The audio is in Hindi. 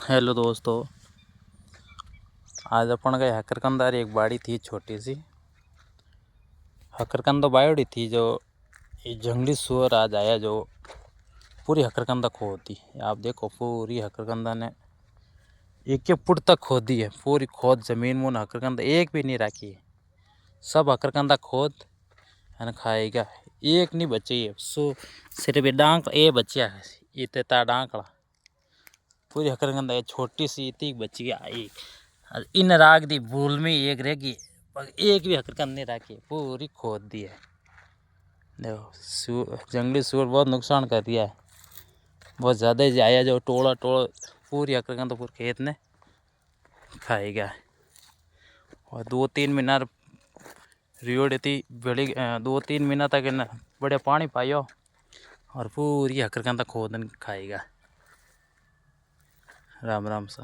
हेलो दोस्तों, आज अपन गए हकरकंदारी एक बाड़ी थी छोटी सी। हकरकंदा बायोड़ी थी जो ये जंगली सुअर आज आया जो पूरी हकरकंदा खो दी। आप देखो पूरी हकरकंदा ने एक एक फुट तक खोदी है, पूरी खोद जमीन में हकरकंदा एक भी नहीं रखी है। सब हकरकंदा खोद है खाएगा, एक नहीं बची है। सो सिर्फ डांक ये बचिया है, इतना डांकड़ा पूरी हकरकंदा छोटी सी इतनी बची है। इन राग दी भूल में एक रहेगी, पर एक भी हकरकंद नहीं रखी, पूरी खोद दी है। देखो जंगली सूअर बहुत नुकसान कर दिया है, बहुत ज़्यादा ही आया जो टोला टोला पूरी हकरकंद तो पूरे खेत ने खाएगा। और 2-3 महीना रियोड़ थी बड़ी, 2-3 महीना तक न बढ़िया पानी पायो और पूरी हकरकंद खोदन खाएगा। राम राम सा।